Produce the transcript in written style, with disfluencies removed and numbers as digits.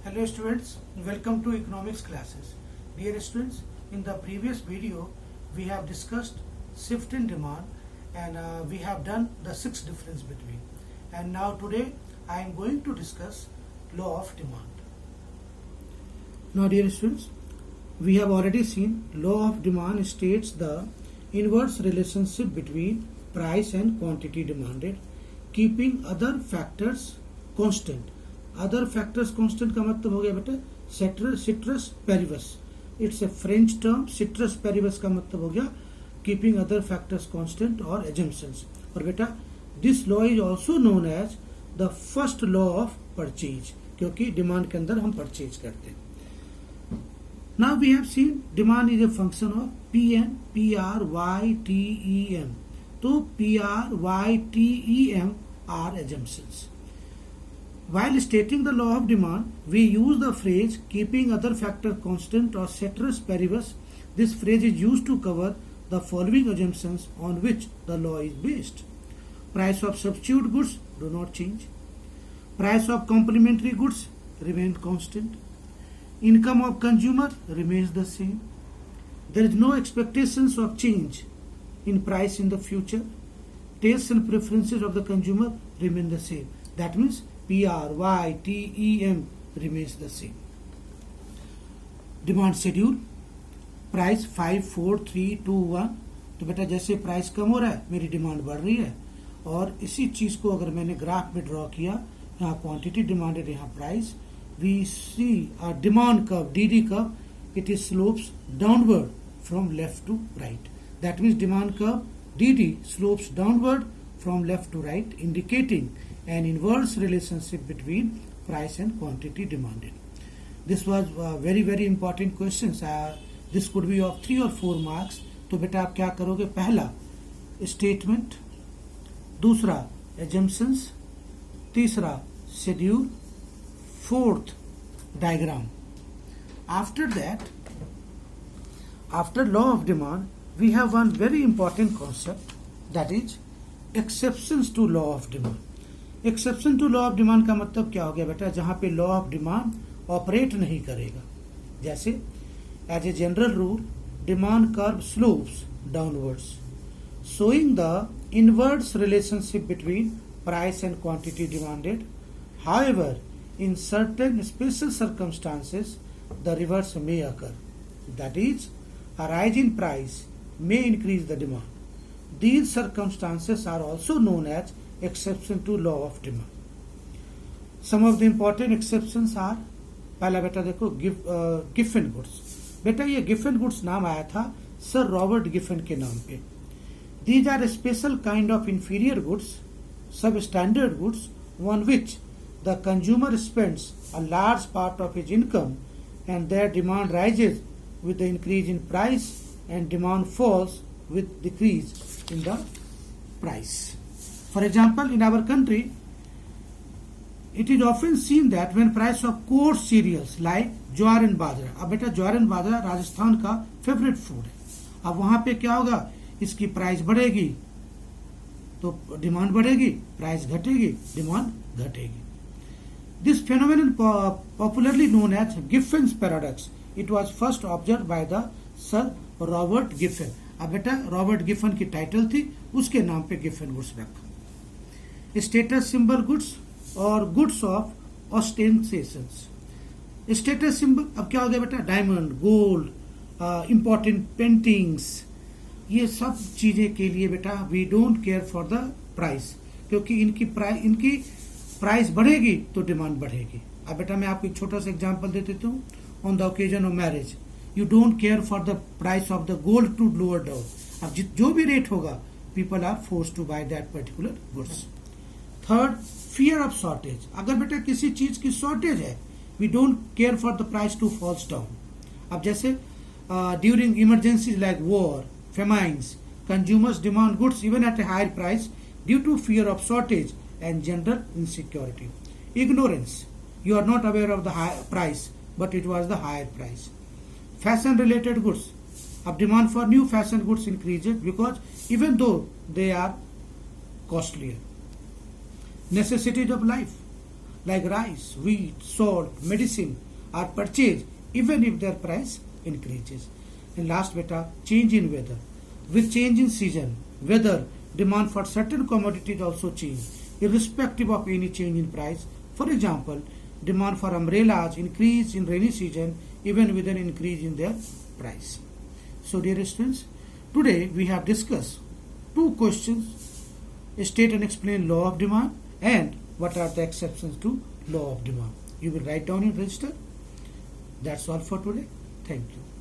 Hello students, welcome to economics classes. Dear students, in the previous video we have discussed shift in demand and we have done the six difference between, and now today I am going to discuss law of demand. Now dear students, we have already seen law of demand states the inverse relationship between price and quantity demanded, keeping other factors constant. Other factors constant का मतलब हो गया बेटा ceteris paribus. It's a French term. Ceteris paribus का मतलब हो गया keeping other factors constant और एजम्पशंस. और बेटा this law is also known as the first law of purchase, क्योंकि डिमांड के अंदर हम परचेज करते हैं. Now we have seen demand is a function of P N P R Y T E M. तो P R Y T E M R assumptions. While stating the law of demand, we use the phrase keeping other factor constant or ceteris paribus. This phrase is used to cover the following assumptions on which the law is based. Price of substitute goods do not change. Price of complementary goods remain constant. Income of consumer remains the same. There is no expectations of change in price in the future. Tastes and preferences of the consumer remain the same. That means PRYTEM remains the same. Demand schedule. Price 5 4 3 2 1. तो बेटा जैसे price कम हो रहा है मेरी demand बढ़ रही है, और इसी चीज को अगर मैंने ग्राफ में ड्रॉ किया, यहाँ क्वांटिटी डिमांडेड, यहाँ price, we see a demand curve DD curve. It is slopes downward from left to right. That means demand curve DD slopes downward from left to right, indicating an inverse relationship between price and quantity demanded. This was very important questions. This could be of 3 or 4 marks. तो बेटा आप क्या करोगे? पहला statement, दूसरा assumptions, तीसरा schedule, fourth diagram. After that, after law of demand, we have one very important concept, that is exceptions to law of demand. Exception to law of demand का मतलब क्या हो गया बेटा? जहां पे लॉ ऑफ डिमांड ऑपरेट नहीं करेगा. जैसे as a general rule demand curve slopes downwards, showing the inverse relationship between price and quantity demanded. However in certain special circumstances the reverse may occur. That is a rise in price may increase the demand. These circumstances are also known as exception to law of demand. Some of the important exceptions are, पहला बेटा देखो Giffen goods. बेटा ये Giffen goods नाम आया था sir Robert Giffen के नाम पे. These are a special kind of inferior goods, substandard goods, on which the consumer spends a large part of his income and their demand rises with the increase in price and demand falls with decrease in the price. For example, in our country, it is often seen that when price of coarse cereals like jowar and bajra. अब बेटा ज्वार and बाजरा राजस्थान का favourite food है. अब वहां पे क्या होगा? इसकी प्राइस बढ़ेगी तो डिमांड बढ़ेगी, प्राइस घटेगी, डिमांड घटेगी. This phenomenon popularly known as Giffen's paradox. It was first observed by the Sir Robert Giffen. अब बेटा रॉबर्ट गिफन की टाइटल थी, उसके नाम पे गिफन गुड्स रखा. स्टेटस सिंबल गुड्स और गुड्स ऑफ ऑस्टेंसेशंस. स्टेटस सिंबल अब क्या हो गया बेटा? डायमंड, गोल्ड, इंपॉर्टेंट पेंटिंग्स, ये सब चीजें के लिए बेटा we don't care for the price, क्योंकि इनकी प्राइस बढ़ेगी तो डिमांड बढ़ेगी. अब बेटा मैं आपको एक छोटा सा एग्जांपल दे देता हूँ. On the occasion of marriage you don't care for the price of the gold to lower down. अब जो भी रेट होगा people are forced to buy that particular goods. Third, fear of shortage. अगर बेटा किसी चीज की शॉर्टेज है we don't care for the price to falls down. अब जैसे during emergencies like war, famines, consumers demand goods even at a higher price due to fear of shortage and general insecurity. Ignorance. You are not aware of the high price, but it was the higher price. Fashion related goods. अब demand for new fashion goods increases because even though they are costlier. Necessities of life like rice, wheat, salt, medicine are purchased even if their price increases. And last beta, change in weather. With change in season, weather, demand for certain commodities also change, irrespective of any change in price. For example, demand for umbrellas increase in rainy season even with an increase in their price. So dear students, today we have discussed two questions: state and explain law of demand and what are the exceptions to law of demand. You will write down in register. That's all for today. Thank you.